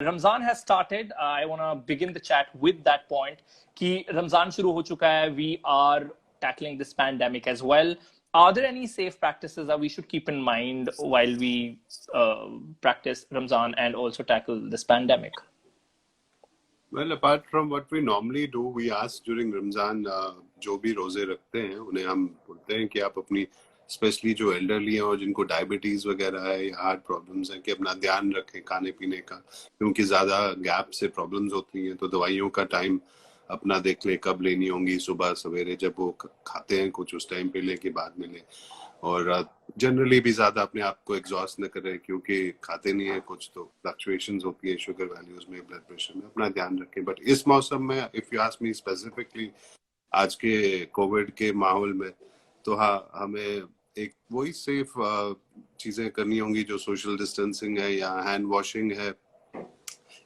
Ramzan has started. I want to begin the chat with that point कि Ramzan शुरू हो चुका है. We are tackling this pandemic as well. Are there any safe practices that we should keep in mind while we practice Ramzan and also tackle this pandemic? Well, apart from what we normally do, we ask during Ramzan जो भी रोजे रखते हैं उन्हें हम बोलते हैं कि आप अपनी स्पेशली जो एल्डरली हैं और जिनको डायबिटीज वगैरह है या हार्ट प्रॉब्लम्स हैं कि अपना ध्यान रखें खाने पीने का, क्योंकि ज्यादा गैप से प्रॉब्लम्स होती हैं. तो दवाइयों का टाइम अपना देख ले कब लेनी होंगी, सुबह सवेरे जब वो खाते हैं कुछ उस टाइम पे ले के बाद में ले. और जनरली भी ज्यादा अपने आप को एग्जॉस्ट न करें क्योंकि खाते नहीं है कुछ तो फ्लक्चुएशंस होती है शुगर वैल्यूज में, ब्लड प्रेशर में. अपना ध्यान रखें. बट इस मौसम में if you ask me specifically आज के कोविड के माहौल में, तो हाँ हमें एक वही सेफ चीजें करनी होंगी जो सोशल डिस्टेंसिंग है या हैंड वॉशिंग है.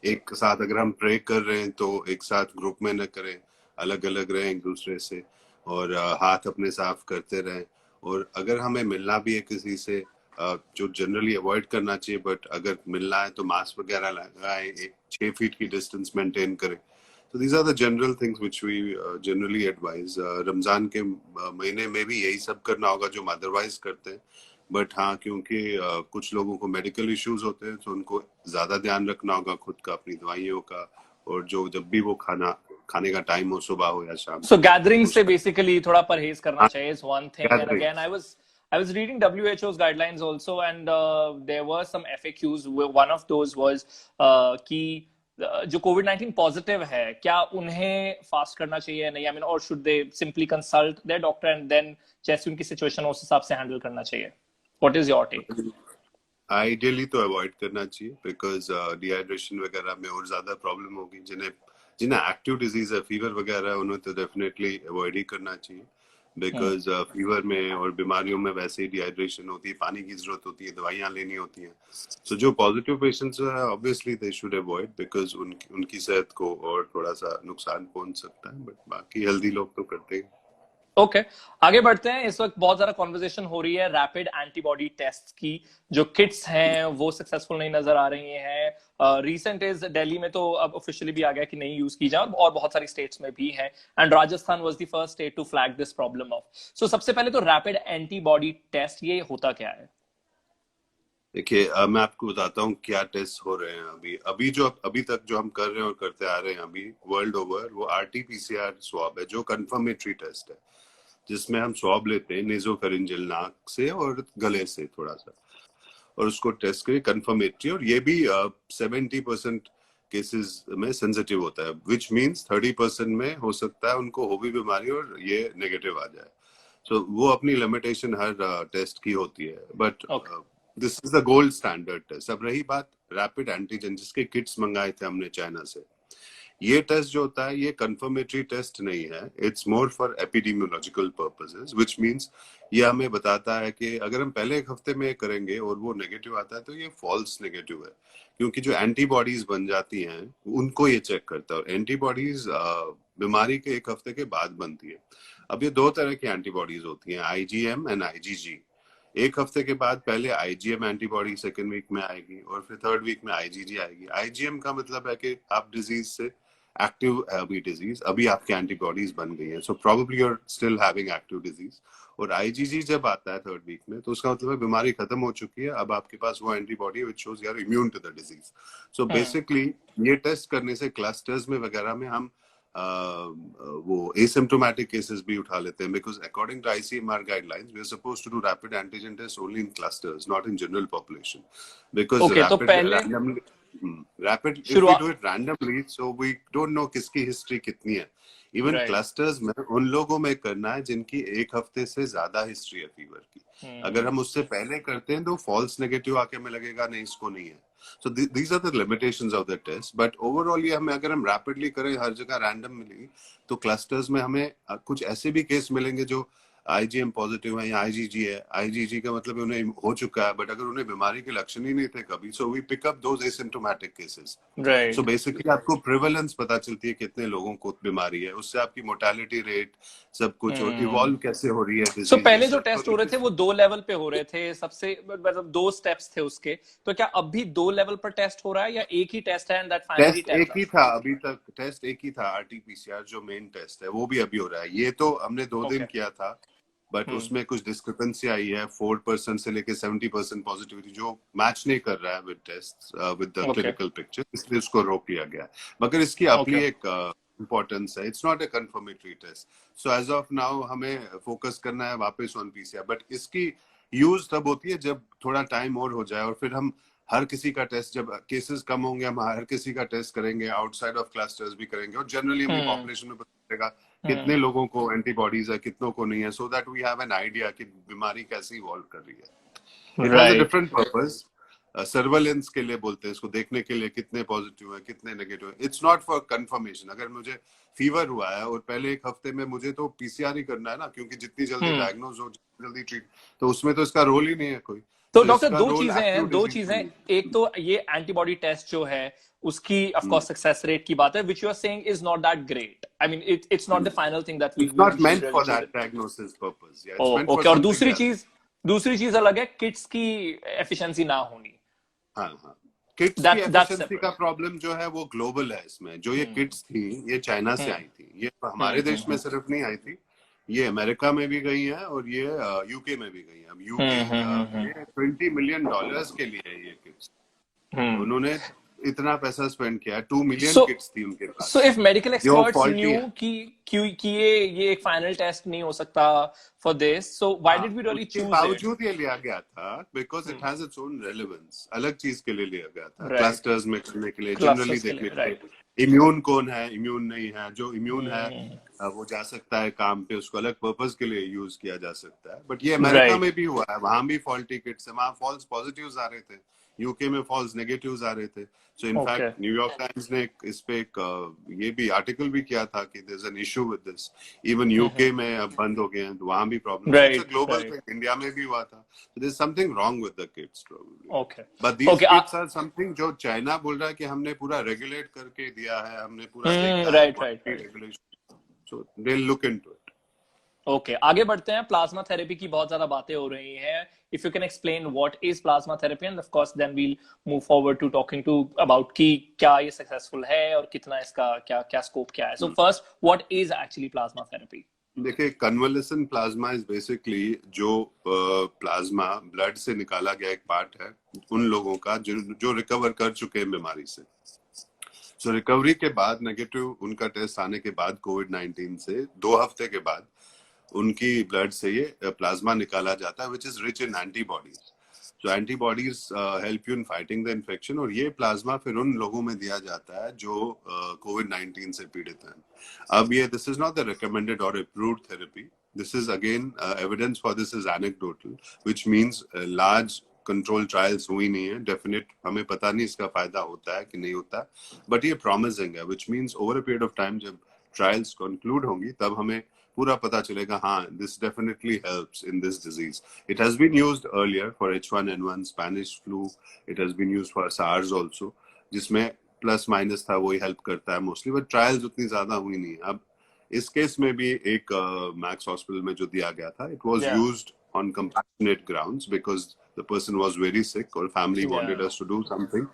एक साथ अगर हम प्रे कर रहे हैं तो एक साथ ग्रुप में न करें, अलग अलग रहें एक दूसरे से, और हाथ अपने साफ करते रहें. और अगर हमें मिलना भी है किसी से, जो जनरली अवॉइड करना चाहिए, बट अगर मिलना है तो मास्क वगैरह लगाएं, एक 6 फीट की डिस्टेंस मेंटेन करें. So these are the general things which we generally advise. Ramzan के महीने में भी यही सब करना होगा जो हम अदरवाइज करते हैं. बट हाँ, क्योंकि कुछ लोगों को मेडिकल इश्यूज होते हैं तो उनको ज्यादा ध्यान रखना होगा खुद का, अपनी दवाइयों का, और जो जब भी वो खाने का टाइम हो, सुबह हो या शाम. So gathering से basically थोड़ा परहेज करना चाहिए is one thing. And again, I was reading WHO's guidelines also, and there were some FAQs. One of those was कि जो COVID-19 पॉजिटिव है क्या उन्हें फास्ट करना चाहिए नहीं, आई मीन, और should they simply consult their doctor and then जैसे उनकी सिचुएशन उस हिसाब से हैंडल करना चाहिए? What is your take? Ideally तो अवॉइड करना चाहिए बिकॉज डिहाइड्रेशन वगैरह में और ज्यादा प्रॉब्लम होगी. जिन्हें एक्टिव डिजीज है, फीवर वगैरह, उन्हें तो डेफिनेटली अवॉइड ही करना चाहिए बिकॉज फीवर में और बीमारियों में वैसे ही डिहाइड्रेशन होती है, पानी की जरूरत होती है, दवाइयां लेनी होती हैं. सो जो पॉजिटिव पेशेंट्स है obviously they should avoid because उनकी सेहत को और थोड़ा सा नुकसान पहुंच सकता है. बट बाकी हेल्दी लोग तो करते हैं. ओके, आगे बढ़ते हैं. इस वक्त बहुत ज्यादा कॉन्वर्सेशन हो रही है रैपिड एंटीबॉडी टेस्ट की. जो किट्स हैं वो सक्सेसफुल नहीं नजर आ रही हैं. रिसेंट इज दिल्ली में तो अब ऑफिशियली भी आ गया कि नहीं यूज की जाए, और बहुत सारी स्टेट्स में भी है. And Rajasthan was the first state to flag this problem of. सो सबसे पहले तो रैपिड एंटीबॉडी टेस्ट ये होता क्या है? देखिए, मैं आपको बताता हूँ क्या टेस्ट हो रहे हैं अभी तक जो हम कर रहे हैं और करते आ रहे हैं अभी वर्ल्ड ओवर, वो RT-PCR स्वैब है जो कंफर्मेटरी टेस्ट है, जिसमें हम स्वैब लेते हैं नेजोफेरिंजियल, नाक से और गले से थोड़ा सा, और उसको टेस्ट करें कंफर्मेटरी. और ये भी 70% केसेस में सेंसिटिव होता है, विच मीन्स 30% में हो सकता है उनको हो भी बीमारी और ये नेगेटिव आ जाए. सो वो अपनी लिमिटेशन हर टेस्ट की होती है. But this is the gold standard test. अब रही बात रैपिड एंटीजन, जिसके किट्स मंगाए थे हमने चाइना से, ये टेस्ट जो होता है ये कंफर्मेटरी टेस्ट नहीं है. It's more for epidemiological purposes, which means ये हमें बताता है कि अगर हम पहले एक हफ्ते में करेंगे और वो नेगेटिव आता है तो ये फॉल्स नेगेटिव है, क्योंकि जो एंटीबॉडीज बन जाती हैं उनको ये चेक करता है. और एंटीबॉडीज बीमारी के एक हफ्ते के बाद बनती है. अब ये दो तरह की एंटीबॉडीज होती हैं, IgM एंड IgG. एक हफ्ते के बाद पहले IgM एंटीबॉडी सेकेंड वीक में आएगी और फिर थर्ड वीक में IgG आएगी. IgM का मतलब है कि आप डिजीज से एक्टिव है अभी डिजीज, अभी आपकी एंटीबॉडीज बन गई है, so probably you are still having active disease. और IgG जब आता है थर्ड वीक में तो उसका मतलब है बीमारी खत्म हो चुकी है, अब आपके पास वो antibody which shows you are immune to the disease. So basically ये टेस्ट करने से क्लस्टर्स में वगैरह में हम वो एसिम्प्टोमेटिक केसेस भी उठा लेते हैं, because according to ICMR guidelines we are supposed to do rapid antigen test only in clusters, not in general population, because rapid if we do it randomly, so we don't know किसकी history कितनी है. Even clusters में उन लोगों में करना है जिनकी एक हफ्ते से ज्यादा हिस्ट्री है फीवर की. अगर हम उससे पहले करते हैं तो फॉल्स नेगेटिव आके हमें लगेगा नहीं इसको नहीं है. So these are the limitations of the test. But overall ये हमें अगर हम रैपिडली करें हर जगह रैंडमली, तो क्लस्टर्स में हमें कुछ ऐसे भी केस मिलेंगे जो IgM पॉजिटिव है या IgG है, IgG का मतलब उन्हें हो चुका है, बट अगर उन्हें बीमारी के लक्षण ही नहीं थे कभी, so we pick up those asymptomatic cases. So right. Basically आपको प्रिवेलेंस पता चलती है कितने लोगों को बीमारी है, उससे आपकी मोर्टेलिटी रेट सब कुछ, और इवॉल्व कैसे हो रही है सो डिजीज, पहले ये जो सब। टेस्ट हो रहे थे वो 2 लेवल पे हो रहे थे, सबसे मतलब 2 स्टेप्स थे उसके, तो क्या अब भी 2 लेवल पर टेस्ट हो रहा है या एक ही टेस्ट है and that finally test tells एक ही अस? था अभी तक, टेस्ट एक ही था, RT-PCR जो मेन टेस्ट है वो भी अभी हो रहा है। ये तो हमने 2 दिन ओके। किया था, बट उसमें कुछ डिस्क्रिपेंसी आई है, 4% से लेके 70% पॉजिटिविटी, जो मैच नहीं कर रहा है with test, with the okay. Clinical picture, इसलिए उसको रोक लिया गया। मगर इसकी ओके। अपनी एक इम्पोर्टेंस है, it's not a confirmatory test. So as of now हमें फोकस करना है वापस ऑन PCR, बट इसकी यूज तब होती है जब थोड़ा टाइम और हो जाए, और फिर हम हर किसी का टेस्ट, जब केसेस कम होंगे हम हर किसी का टेस्ट करेंगे, आउटसाइड ऑफ क्लस्टर्स भी करेंगे, और जनरली हमें पॉपुलेशन में पता चलेगा कितने लोगों को एंटीबॉडीज है, कितनों को नहीं है, so that we have an idea कि बीमारी कैसे इवॉल्व कर रही है। It has a right. Different purpose, surveillance के लिए बोलते हैं इसको, देखने के लिए कितने पॉजिटिव है कितने नेगेटिव है। It's not for confirmation. अगर मुझे फीवर हुआ है और पहले एक हफ्ते में मुझे तो PCR ही करना है ना, क्योंकि जितनी जल्दी डायग्नोज हो, जितनी जल्दी ट्रीट, तो उसमें तो इसका रोल ही नहीं है कोई। तो सो डॉक्टर इसका दो रोल चीजें हैं, एक्यूट दो डिजीज चीजें। में। एक तो ये एंटीबॉडी टेस्ट जो है उसकी ऑफ कोर्स सक्सेस रेट की बात है, which you are saying is not that great. I mean it's not the final thing that It's we not should meant really for choose that it. diagnosis purpose. Yeah, oh it's meant for okay. और something दूसरी else. चीज, दूसरी चीज अलग है, kits की efficiency ना होनी। हाँ हाँ, किट्स की दैट्स एफिशिएंसी का सेपरेट। प्रॉब्लम जो है वो ग्लोबल है। इसमें जो ये किट्स थी, ये चाइना से आई थी, ये हमारे देश में सिर्फ नहीं आई थी, ये अमेरिका में भी गई है और ये यूके में भी गई है। अब यूके में $20 मिलियन के लिए है ये किट्स, उन्होंने इतना पैसा स्पेंड किया, 2 मिलियन सो किट्स थी उनके सो पास, इफ मेडिकल जो एक्सपर्ट्स फॉल्टी न्यू है। कि ये एक फाइनल टेस्ट नहीं हो सकता फॉर दिस, सो व्हाई हाँ, डिड वी रियली उसके चूज इट? बावजूद ये लिया गया था because it has its own relevance. अलग चीज के लिए लिया गया था, राइट। क्लस्टर्स में करने के लिए, जनरली क्लस्टर्स के देखने लिए, के लिए राइट। इम्यून कौन है, इम्यून नहीं है। जो इम्यून है वो जा सकता है काम पे, उसको अलग पर्पस के लिए यूज किया जा सकता है। बट ये अमेरिका राइट। में भी हुआ है, वहां भी फॉल्टी किट्स है, वहां फॉल्स पॉजिटिव्स आ रहे थे, यूके में फॉल्स नेगेटिव्स आ रहे थे। So okay. In fact New York times ने इस पे एक ये भी आर्टिकल भी किया था कि there is an issue with this. Even UK में अब बंद हो गए हैं, तो वहां भी problem. So it's a right. Global right. Thing, India में भी हुआ था। So there is something wrong with the kits probably, okay. But these okay. Kits are something जो चाइना बोल रहा है कि हमने पूरा रेगुलेट करके दिया है, हमने पूरा देखा है right. Right. Quality right. Regulation. So they will look into it. Okay, आगे बढ़ते हैं। प्लाज्मा थेरेपी की बहुत ज्यादा बातें हो रही हैं। If you can explain what is plasma therapy, and of course then we'll move forward to talking to about कि क्या ये सक्सेसफुल है और कितना इसका क्या क्या स्कोप क्या है। So first, what is actually plasma therapy? देखिए, कन्वलेसेंट प्लाज्मा इज बेसिकली जो प्लाज्मा ब्लड से निकाला गया एक पार्ट है उन लोगों का जो रिकवर कर चुके हैं बीमारी से। सो रिकवरी के बाद नेगेटिव उनका टेस्ट आने के बाद कोविड-19 से 2 हफ्ते के बाद उनकी ब्लड से ये प्लाज्मा निकाला जाता है, which is rich in antibodies. So antibodies help you in fighting the infection, और ये प्लाज्मा फिर उन लोगों में दिया जाता है जो कोविड-19 से पीड़ित हैं। अब ये this is not the recommended और approved therapy. This is again evidence for this is anecdotal, which means large control trials हुई नहीं है। डेफिनेट हमें पता नहीं इसका फायदा होता है कि नहीं होता, बट ये प्रॉमिसिंग है, which means over a period of time जब ट्रायल्स कंक्लूड होंगी तब हमें पूरा पता चलेगा, हाँ, this definitely helps in this disease. It has been used earlier for H1N1, Spanish flu, it has been used for SARS also, जिसमें plus minus था, वही हेल्प करता है मोस्टली, बट ट्रायल्स उतनी ज्यादा हुई नहीं। अब इस केस में भी एक मैक्स हॉस्पिटल में जो दिया गया था, इट वाज या used on compassionate grounds because the person was very sick or family wanted us to do something.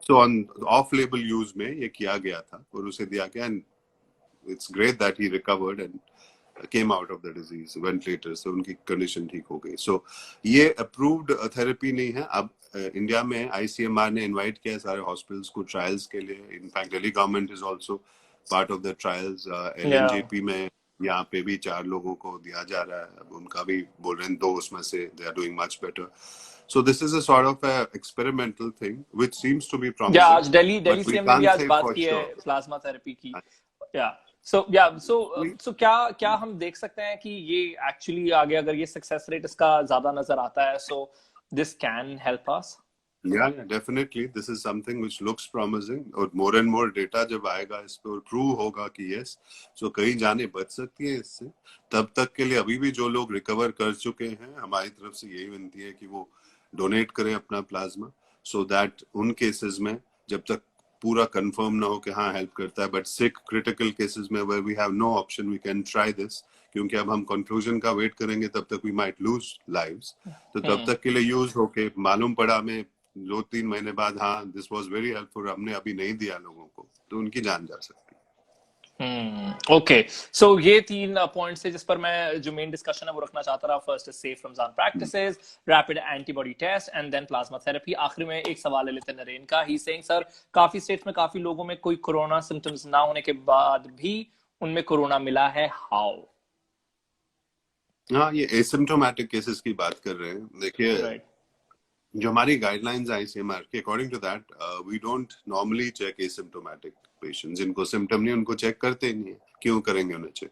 So on off-label use में ये किया गया था और उसे दिया गया, and it's great that he recovered and came out of the disease, ventilator से उनकी कंडीशन ठीक हो गई। So ये अप्रूव्ड थेरेपी नहीं है। अब इंडिया में ICMR ने इनवाइट किया सारे हॉस्पिटल्स को ट्रायल्स के लिए। In fact Delhi government is also part of the trials. LNJP में यहाँ पे भी 4 लोगों को दिया जा रहा है, अब उनका भी बोल रहे हैं 2 उसमें से they are doing much better. So this is a sort of a experimental thing which seems to be या promising, आज दिल्ली but we सीएम ने भी can't आज say बात for की है sure. प्लाज्मा थेरेपी की। सो क्या हम देख सकते हैं कि ये एक्चुअली आगे अगर ये सक्सेस रेट इसका ज्यादा नजर आता है, so this can help us? Yeah, definitely. This is something which looks promising और more and more data जब आएगा इस पे और prove होगा कि yes, so कई जाने बच सकती हैं इससे. तब तक के लिए अभी भी जो लोग recover कर चुके हैं, हमारी तरफ से यही विनती है कि वो donate करें अपना प्लाज्मा, so that उन cases में जब तक पूरा कंफर्म ना हो कि हाँ हेल्प करता है, बट सिक क्रिटिकल केसेस में where we have no option we can try this, क्योंकि अब हम कंक्लूजन का वेट करेंगे तब तक we might lose lives, तो तब तक के लिए यूज होके मालूम पड़ा हमें 2-3 महीने बाद हाँ दिस वाज वेरी हेल्पफुल, हमने अभी नहीं दिया लोगों को, तो उनकी जान जा सकती है. ओके, सो ये 3 पॉइंट्स है जिस पर मैं जो मेन डिस्कशन है वो रखना चाहता रहा. First is safe Ramzan practices, rapid antibody test and then plasma therapy. आखिर में एक सवाल ले लेते हैं नरेन का. ही सेइंग सर, काफी स्टेट्स में काफी लोगों में कोई कोरोना सिम्टम्स ना होने के बाद भी उनमें कोरोना मिला है. हाउ? हाँ, ये एसिम्प्टोमेटिक केसेस की बात कर रहे हैं. देखिए जो हमारी गाइडलाइंस आई सीएमआर के according to that we don't normally check asymptomatic patients. जिनको सिम्टम नहीं उनको चेक करते ही नहीं है. क्यों करेंगे उन्हें चेक?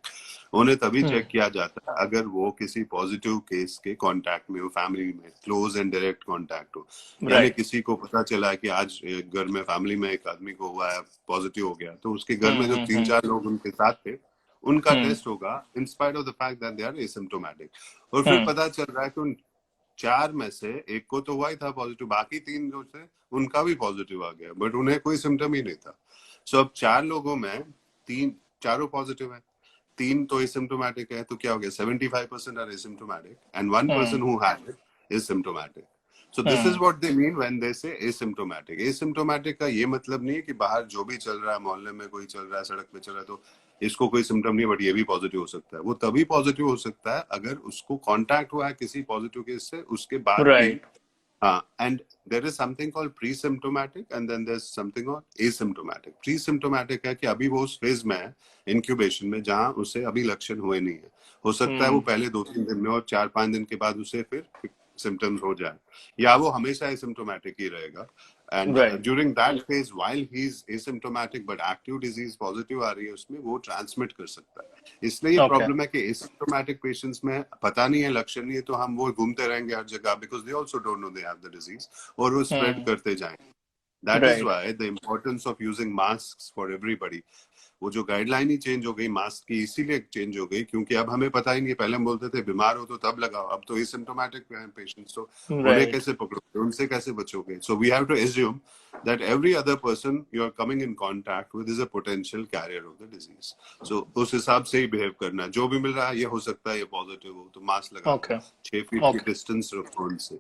उन्हें तभी चेक किया जाता है अगर वो किसी पॉजिटिव केस के कांटेक्ट में हो, फैमिली में क्लोज एंड डायरेक्ट कांटेक्ट हो. यानी किसी को पता चला है कि आज घर में फैमिली में एक आदमी को हुआ है, पॉजिटिव हो गया, तो उसके घर में जो 3-4 लोग उनके साथ थे उनका टेस्ट होगा in spite of the fact that they are asymptomatic. और फिर पता चल रहा है कि उन 4 में से एक को तो हुआ ही था पॉजिटिव, बाकी 3 जो थे उनका भी पॉजिटिव आ गया, बट उन्हें कोई सिम्टम ही नहीं था. सो अब 4 लोगों में 4 पॉजिटिव है, 3 तो एसिम्प्टोमेटिक है, तो क्या हो गया? 75% are asymptomatic and 1% who had it is symptomatic. So this is what they mean when they say asymptomatic. Asymptomatic का ये मतलब नहीं है कि बाहर जो भी चल रहा है, मोहल्ले में कोई चल रहा है, सड़क पे चल रहा है, तो इसको कोई सिम्टम नहीं, बट ये भी पॉजिटिव हो सकता है. वो तभी पॉजिटिव हो सकता है अगर उसको कांटेक्ट हुआ है किसी पॉजिटिव केस से, उसके बाद भी. हाँ, and there is something called pre-symptomatic and then there's something called asymptomatic. Pre-symptomatic है कि अभी वो उस फेज में है, इंक्यूबेशन में, जहाँ उसे अभी लक्षण हुए नहीं है. हो सकता है वो पहले 2-3 दिन में और 4-5 दिन के बाद उसे फिर सिम्टम्स हो जाए, या वो हमेशा एसिम्प्टोमेटिक ही रहेगा. And during that phase while he is asymptomatic but active disease positive आ रही है उसमें, वो ट्रांसमिट कर सकता है. इसलिए ये प्रॉब्लम है कि एसिम्प्टोमेटिक पेशेंट्स में पता नहीं है, लक्षण नहीं है, तो हम वो घूमते रहेंगे हर जगह, because they also don't know they have the disease, और वो स्प्रेड करते जाएंगे. That is why the importance of using mask for everybody. वो जो गाइडलाइन ही चेंज हो गई मास्क की, इसीलिए चेंज हो गई क्योंकि अब हमें पता ही नहीं है. पहले हम बोलते थे बीमार हो तो तब लगाओ, अब तो एसिम्प्टोमेटिक पेशेंट्स, तो उन्हें कैसे पकड़ोगे, उनसे कैसे बचोगे? So we have to assume that every other person you are coming in contact with is a potential carrier of the disease. So उस हिसाब से ही बिहेव करना. जो भी मिल रहा है, ये हो सकता है ये पॉजिटिव हो, तो मास्क लगाओ, 6 फीट की डिस्टेंस रखो उनसे.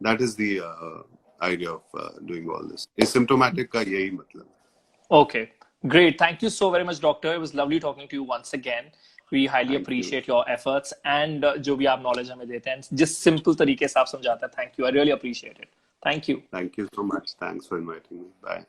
That is the idea of doing all this. Asymptomatic का यही मतलब है. Okay, great. Thank you so very much, doctor. It was lovely talking to you once again. We highly appreciate your efforts and जो भी आप knowledge हमें देते हैं, जिस simple तरीके से आप समझाते हैं. Thank you. I really appreciate it. Thank you. Thank you so much. Thanks for inviting me. Bye.